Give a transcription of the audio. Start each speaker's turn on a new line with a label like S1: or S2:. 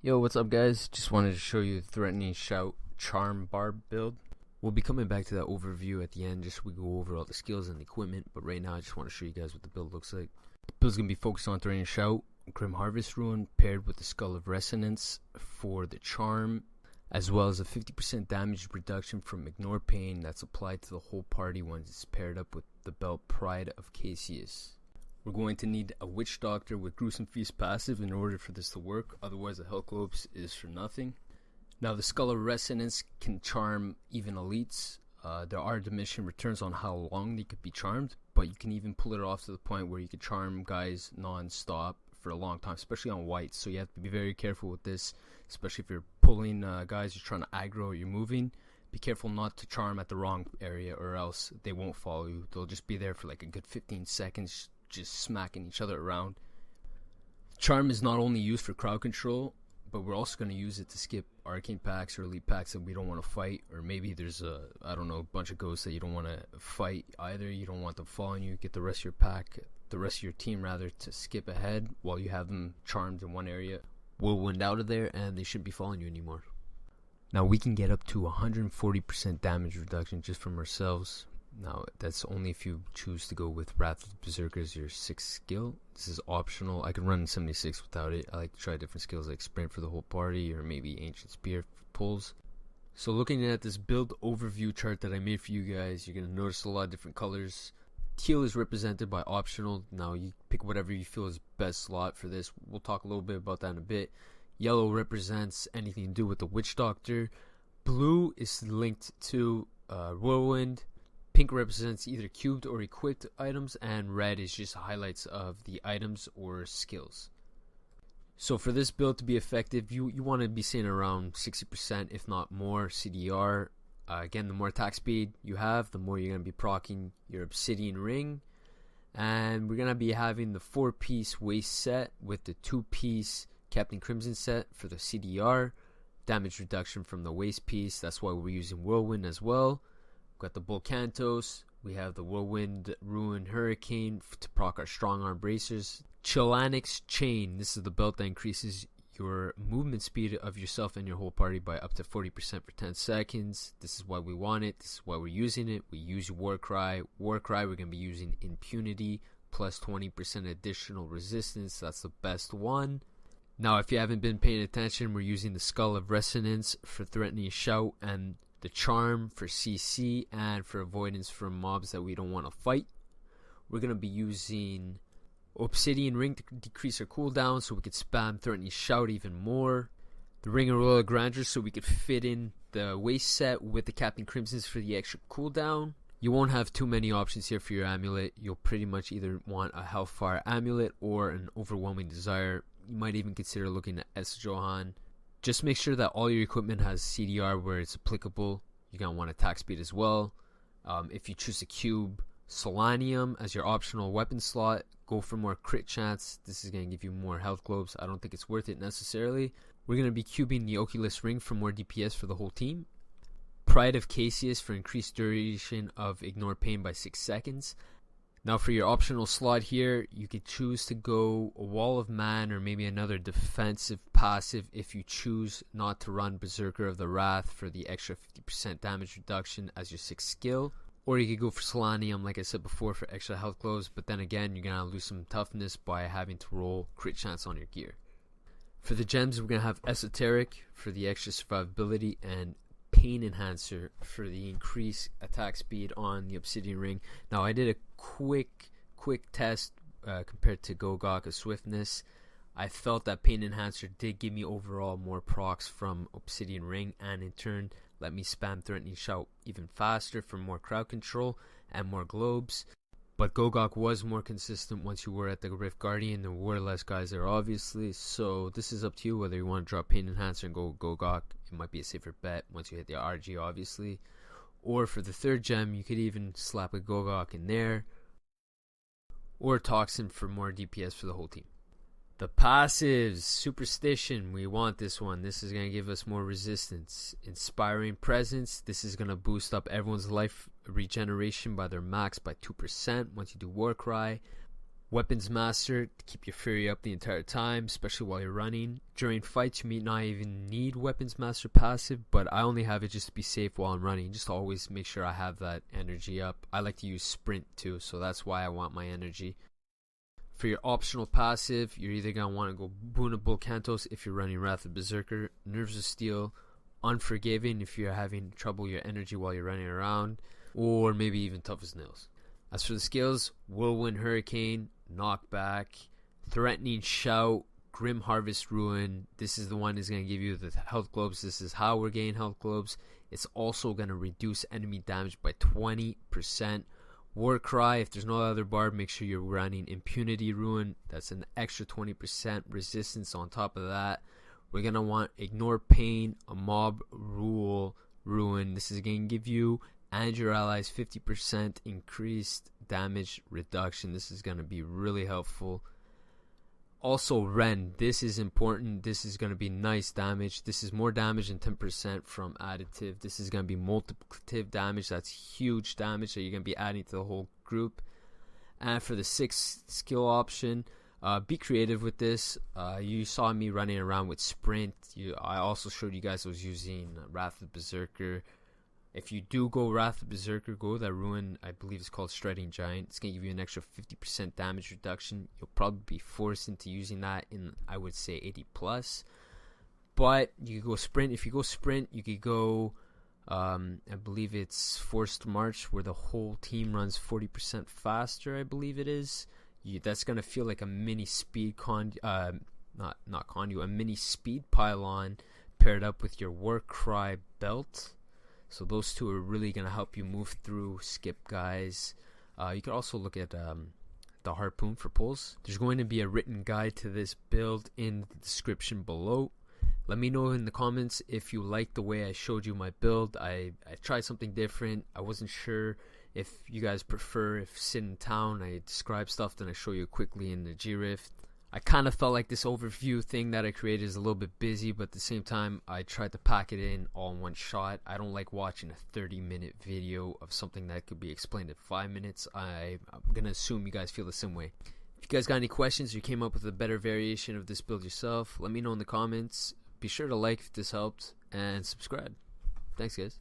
S1: Yo, what's up guys? Just wanted to show you the Threatening Shout Charm Barb build. We'll be coming back to that overview at the end, just so we go over all the skills and the equipment, but right now I just want to show you guys what the build looks like. The build's going to be focused on Threatening Shout, Grim Harvest Rune, paired with the Skull of Resonance for the charm, as well as a 50% damage reduction from Ignore Pain that's applied to the whole party once it's paired up with the belt Pride of Cassius. We're going to need a Witch Doctor with Gruesome Feast passive in order for this to work, otherwise the Health Globes is for nothing. Now the Skull of Resonance can charm even elites. There are diminishing returns on how long they could be charmed, but you can even pull it off to the point where you could charm guys non-stop for a long time, especially on whites, so you have to be very careful with this, especially if you're pulling guys you're trying to aggro or you're moving. Be careful not to charm at the wrong area or else they won't follow you. They'll just be there for like a good 15 seconds just smacking each other around. Charm is not only used for crowd control, but we're also going to use it to skip arcane packs or elite packs that we don't want to fight, or maybe there's a bunch of ghosts that you don't want to fight either. You don't want them following you. Get the rest of your pack, the rest of your team rather, to skip ahead while you have them charmed in one area. We'll wind out of there and they shouldn't be following you anymore. Now we can get up to 140% damage reduction just from ourselves. Now that's only if you choose to go with Wrath of the Berserker as your 6th skill. This is optional. I can run 76 without it. I like to try different skills like Sprint for the whole party, or maybe Ancient Spear for pulls. So looking at this build overview chart that I made for you guys, you're going to notice a lot of different colors. Teal is represented by optional. Now you pick whatever you feel is best slot for this. We'll talk a little bit about that in a bit. Yellow represents anything to do with the Witch Doctor. Blue is linked to Whirlwind. Pink represents either cubed or equipped items, and red is just highlights of the items or skills. So for this build to be effective, you want to be seeing around 60%, if not more, CDR. Again, the more attack speed you have, the more you're going to be proccing your Obsidian Ring. And we're going to be having the 4-piece waist set with the 2-piece Captain Crimson set for the CDR. Damage reduction from the waist piece, that's why we're using Whirlwind as well. Got the Volcantos, we have the Whirlwind Ruin Hurricane to proc our Strong Arm Bracers. Chilanix Chain, this is the belt that increases your movement speed of yourself and your whole party by up to 40% for 10 seconds. This is why we want it, this is why we're using it. We use Warcry. Warcry we're going to be using Impunity plus 20% additional resistance, that's the best one. Now if you haven't been paying attention, we're using the Skull of Resonance for Threatening Shout, and the Charm for CC and for avoidance from mobs that we don't want to fight. We're going to be using Obsidian Ring to decrease our cooldown so we could spam Threatening Shout even more. The Ring of Royal Grandeur so we could fit in the waist set with the Captain Crimsons for the extra cooldown. You won't have too many options here for your amulet. You'll pretty much either want a Hellfire amulet or an Overwhelming Desire. You might even consider looking at S. Johan. Just make sure that all your equipment has CDR where it's applicable. You're going to want attack speed as well. If you choose a cube Solanium as your optional weapon slot, go for more crit chance. This is going to give you more health globes. I don't think it's worth it necessarily. We're going to be cubing the Oculus Ring for more DPS for the whole team. Pride of Cassius for increased duration of Ignore Pain by 6 seconds. Now for your optional slot here, you could choose to go a Wall of Man or maybe another defensive passive if you choose not to run Berserker of the Wrath for the extra 50% damage reduction as your 6th skill. Or you could go for Solanium, like I said before, for extra health glows, but then again, you're going to lose some toughness by having to roll crit chance on your gear. For the gems, we're going to have Esoteric for the extra survivability and Pain Enhancer for the increased attack speed on the Obsidian Ring. Now I did a quick test compared to Gogok of Swiftness. I felt that Pain Enhancer did give me overall more procs from Obsidian Ring, and in turn let me spam Threatening Shout even faster for more crowd control and more globes. But Gogok was more consistent once you were at the Rift Guardian. There were less guys there obviously, so this is up to you whether you want to drop Pain Enhancer and go Gogok. It might be a safer bet once you hit the RG obviously. Or for the 3rd gem, you could even slap a Gogok in there. Or Toxin for more DPS for the whole team. The passives, Superstition, we want this one. This is going to give us more resistance. Inspiring Presence, this is going to boost up everyone's life regeneration by their max by 2% once you do Warcry. Weapons Master to keep your fury up the entire time, especially while you're running. During fights, you may not even need Weapons Master passive, but I only have it just to be safe while I'm running, just to always make sure I have that energy up. I like to use Sprint too, so that's why I want my energy. For your optional passive, you're either going to want to go Boon of Cantos if you're running Wrath of Berserker, Nerves of Steel, Unforgiving if you're having trouble with your energy while you're running around, or maybe even Tough as Nails. As for the skills, Whirlwind Hurricane, Knockback, Threatening Shout, Grim Harvest Ruin. This is the one that's going to give you the health globes. This is how we're getting health globes. It's also going to reduce enemy damage by 20%. War Cry, if there's no other Barb, make sure you're running Impunity Ruin. That's an extra 20% resistance on top of that. We're going to want Ignore Pain, a Mob Rule Ruin. This is going to give you and your allies 50% increased damage reduction. This is going to be really helpful. Also Rend, this is important. This is going to be nice damage. This is more damage than 10% from additive. This is going to be multiplicative damage. That's huge damage that you're going to be adding to the whole group. And for the 6th skill option, be creative with this. You saw me running around with Sprint. I also showed you guys I was using Wrath of Berserker. If you do go Wrath of Berserker, go that Ruin, I believe it's called Striding Giant. It's going to give you an extra 50% damage reduction. You'll probably be forced into using that in, I would say, 80 plus. But you could go Sprint. If you go Sprint, you could go, I believe it's Forced March, where the whole team runs 40% faster, I believe it is. That's going to feel like a mini speed a mini speed pylon paired up with your War Cry belt. So those two are really going to help you move through skip guys. You can also look at the harpoon for pulls. There's going to be a written guide to this build in the description below. Let me know in the comments if you like the way I showed you my build. I tried something different. I wasn't sure if you guys prefer if sit in town I describe stuff then I show you quickly in the G-Rift. I kind of felt like this overview thing that I created is a little bit busy, but at the same time I tried to pack it in all in one shot. I don't like watching a 30-minute video of something that could be explained in 5 minutes. I'm going to assume you guys feel the same way. If you guys got any questions or you came up with a better variation of this build yourself, let me know in the comments. Be sure to like if this helped and subscribe. Thanks guys.